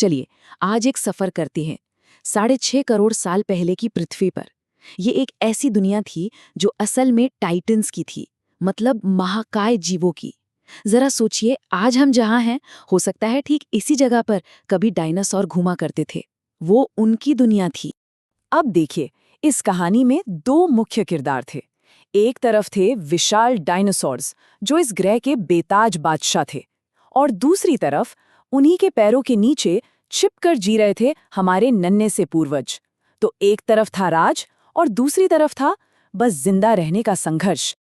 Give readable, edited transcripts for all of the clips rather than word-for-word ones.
चलिए आज एक सफर करते हैं 6.5 करोड़ साल पहले की पृथ्वी पर। ये एक ऐसी दुनिया थी जो असल में टाइटन्स की थी, मतलब महाकाय जीवों की। जरा सोचिए, आज हम जहां हैं, हो सकता है ठीक इसी जगह पर कभी डायनासोर घूमा करते थे। वो उनकी दुनिया थी। अब देखिए, इस कहानी में दो मुख्य किरदार थे। एक तरफ थे विशाल डायनासोर्स जो इस ग्रह के बेताज बादशाह थे, और दूसरी तरफ उन्हीं के पैरों के नीचे छिपकर जी रहे थे हमारे नन्हे से पूर्वज। तो एक तरफ था राज और दूसरी तरफ था बस जिंदा रहने का संघर्ष।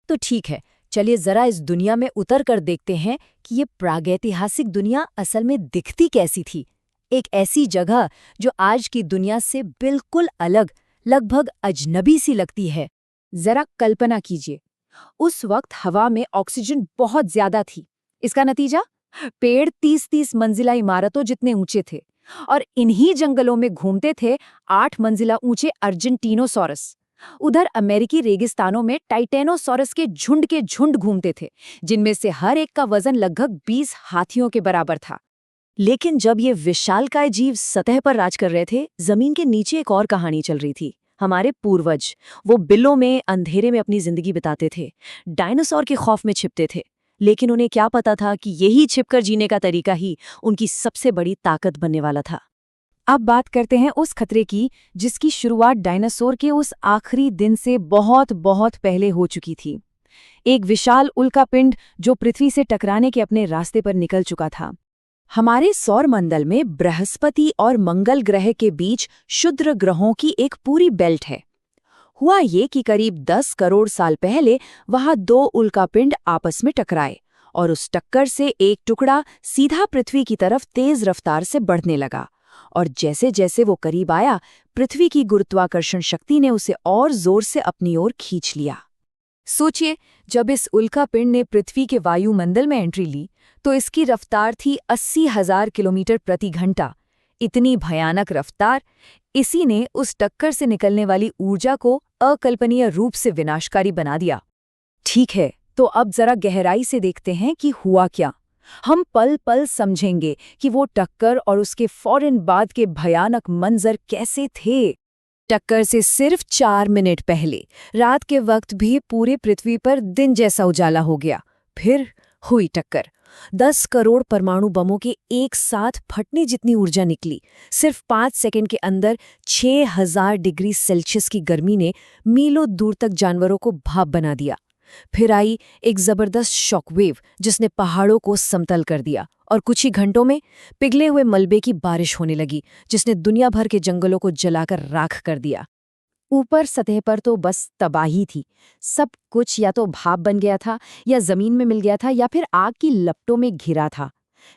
तो ठीक है, चलिए जरा इस दुनिया में उतर कर देखते हैं कि ये प्रागैतिहासिक दुनिया असल में दिखती कैसी थी। एक ऐसी जगह जो आज की दुनिया से बिल्कुल अलग, लगभग अजनबी सी लगती है। जरा कल्पना कीजिए, उस वक्त हवा में ऑक्सीजन बहुत ज्यादा थी। इसका नतीजा, पेड़ 30-30 मंजिला इमारतों जितने ऊंचे थे, और इन्हीं जंगलों में घूमते थे 8 मंजिला ऊंचे अर्जेंटीनोसॉरस। उधर अमेरिकी रेगिस्तानों में टाइटेनोसॉरस के झुंड घूमते थे, जिनमें से हर एक का वजन लगभग 20 हाथियों के बराबर था। लेकिन जब ये विशालकाय जीव सतह पर राज कर रहे थे, जमीन के नीचे एक और कहानी चल रही थी। हमारे पूर्वज, वो बिलों में अंधेरे में अपनी जिंदगी बिताते थे, डायनासोर के खौफ में छिपते थे। लेकिन उन्हें क्या पता था कि यही छिपकर जीने का तरीका ही उनकी सबसे बड़ी ताकत बनने वाला था। अब बात करते हैं उस खतरे की जिसकी शुरुआत डायनासोर के उस आखिरी दिन से बहुत बहुत पहले हो चुकी थी। एक विशाल उल्कापिंड जो पृथ्वी से टकराने के अपने रास्ते पर निकल चुका था। हमारे सौरमंडल में बृहस्पति और मंगल ग्रह के बीच क्षुद्र ग्रहों की एक पूरी बेल्ट है। हुआ ये कि करीब 10 करोड़ साल पहले वहां दो उल्कापिंड आपस में टकराए, और उस टक्कर से एक टुकड़ा सीधा पृथ्वी की तरफ तेज रफ्तार से बढ़ने लगा। और जैसे जैसे वो करीब आया, पृथ्वी की गुरुत्वाकर्षण शक्ति ने उसे और जोर से अपनी ओर खींच लिया। सोचिए, जब इस उल्कापिंड ने पृथ्वी के वायुमंडल में एंट्री ली तो इसकी रफ्तार थी 80,000 किलोमीटर प्रति घंटा। इतनी भयानक रफ्तार, इसी ने उस टक्कर से निकलने वाली ऊर्जा को अकल्पनीय रूप से विनाशकारी बना दिया। ठीक है, तो अब जरा गहराई से देखते हैं कि हुआ क्या। हम पल पल समझेंगे कि वो टक्कर और उसके फौरन बाद के भयानक मंजर कैसे थे। टक्कर से सिर्फ 4 मिनट पहले रात के वक्त भी पूरे पृथ्वी पर दिन जैसा उजाला हो गया। फिर हुई टक्कर। 10 करोड़ परमाणु बमों के एक साथ फटने जितनी ऊर्जा निकली। सिर्फ 5 सेकंड के अंदर 6000 डिग्री सेल्सियस की गर्मी ने मीलों दूर तक जानवरों को भाप बना दिया। फिर आई एक जबरदस्त शॉकवेव जिसने पहाड़ों को समतल कर दिया, और कुछ ही घंटों में पिघले हुए मलबे की बारिश होने लगी जिसने दुनिया भर के जंगलों को जलाकर राख कर दिया। ऊपर सतह पर तो बस तबाही थी। सब कुछ या तो भाप बन गया था, या जमीन में मिल गया था, या फिर आग की लपटों में घिरा था।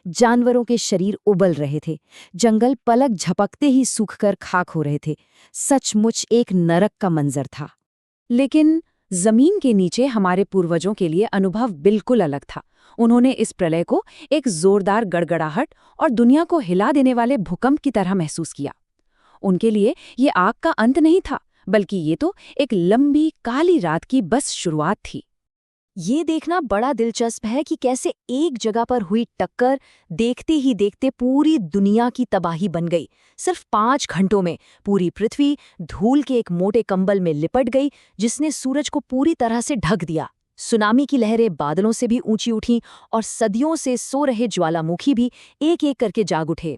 जानवरों के शरीर उबल रहे थे, जंगल पलक झपकते ही सूखकर खाक हो रहे थे। सचमुच एक नरक का मंजर था। लेकिन जमीन के नीचे हमारे पूर्वजों के लिए अनुभव बिल्कुल अलग था। उन्होंने इस प्रलय को एक जोरदार गड़गड़ाहट और दुनिया को हिला देने वाले भूकंप की तरह महसूस किया। उनके लिए ये आग का अंत नहीं था, बल्कि ये तो एक लंबी काली रात की बस शुरुआत थी। ये देखना बड़ा दिलचस्प है कि कैसे एक जगह पर हुई टक्कर देखते ही देखते पूरी दुनिया की तबाही बन गई। सिर्फ 5 घंटों में पूरी पृथ्वी धूल के एक मोटे कंबल में लिपट गई, जिसने सूरज को पूरी तरह से ढक दिया। सुनामी की लहरें बादलों से भी ऊंची उठीं, और सदियों से सो रहे ज्वालामुखी भी एक एक करके जाग उठे।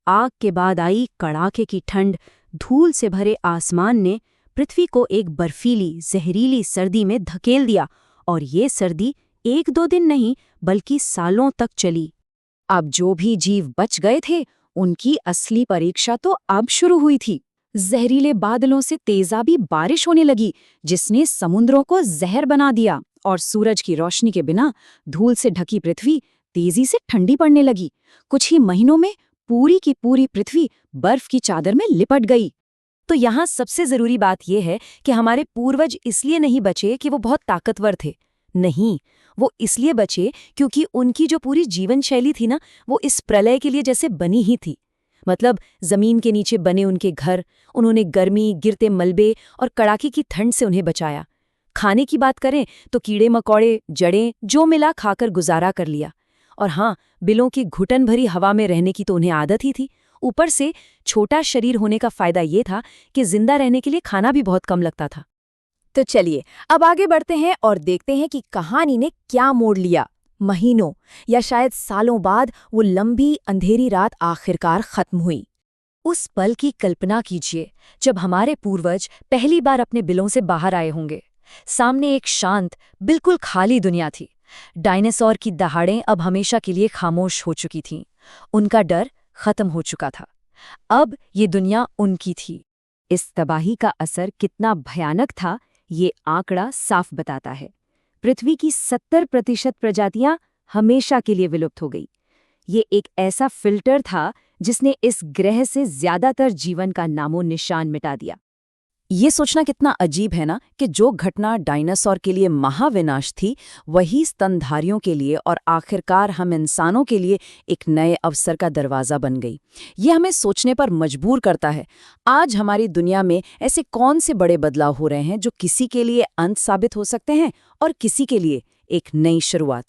आग के बाद आई कड़ाके की ठंड। धूल से भरे आसमान ने पृथ्वी को एक बर्फीली, जहरीली सर्दी में धकेल दिया, और ये सर्दी 1-2 दिन नहीं बल्कि सालों तक चली। अब जो भी जीव बच गए थे, उनकी असली परीक्षा तो अब शुरू हुई थी। जहरीले बादलों से तेजाबी बारिश होने लगी, जिसने समुद्रों को जहर बना दिया, और सूरज की रोशनी के बिना धूल से ढकी पृथ्वी तेजी से ठंडी पड़ने लगी। कुछ ही महीनों में पूरी की पूरी पृथ्वी बर्फ की चादर में लिपट गई। तो यहाँ सबसे जरूरी बात यह है कि हमारे पूर्वज इसलिए नहीं बचे कि वो बहुत ताकतवर थे। नहीं, वो इसलिए बचे क्योंकि उनकी जो पूरी जीवन शैली थी ना, वो इस प्रलय के लिए जैसे बनी ही थी। मतलब जमीन के नीचे बने उनके घर, उन्होंने गर्मी, गिरते मलबे और कड़ाके की ठंड से उन्हें बचाया। खाने की बात करें तो कीड़े मकोड़े, जड़ें जो मिला खाकर गुजारा कर लिया। और हाँ, बिलों की घुटन भरी हवा में रहने की तो उन्हें आदत ही थी। ऊपर से छोटा शरीर होने का फायदा ये था कि जिंदा रहने के लिए खाना भी बहुत कम लगता था। तो चलिए अब आगे बढ़ते हैं और देखते हैं कि कहानी ने क्या मोड़ लिया। महीनों या शायद सालों बाद वो लंबी अंधेरी रात आखिरकार खत्म हुई। उस पल की कल्पना कीजिए जब हमारे पूर्वज पहली बार अपने बिलों से बाहर आए होंगे। सामने एक शांत, बिल्कुल खाली दुनिया थी। डायनासोर की दहाड़ें अब हमेशा के लिए खामोश हो चुकी थीं। उनका डर खत्म हो चुका था। अब ये दुनिया उनकी थी। इस तबाही का असर कितना भयानक था, ये आंकड़ा साफ बताता है। पृथ्वी की 70% प्रजातियां हमेशा के लिए विलुप्त हो गई। ये एक ऐसा फिल्टर था जिसने इस ग्रह से ज्यादातर जीवन का नामो निशान मिटा दिया। ये सोचना कितना अजीब है ना कि जो घटना डायनासोर के लिए महाविनाश थी, वही स्तनधारियों के लिए और आखिरकार हम इंसानों के लिए एक नए अवसर का दरवाज़ा बन गई। ये हमें सोचने पर मजबूर करता है, आज हमारी दुनिया में ऐसे कौन से बड़े बदलाव हो रहे हैं जो किसी के लिए अंत साबित हो सकते हैं और किसी के लिए एक नई शुरुआत।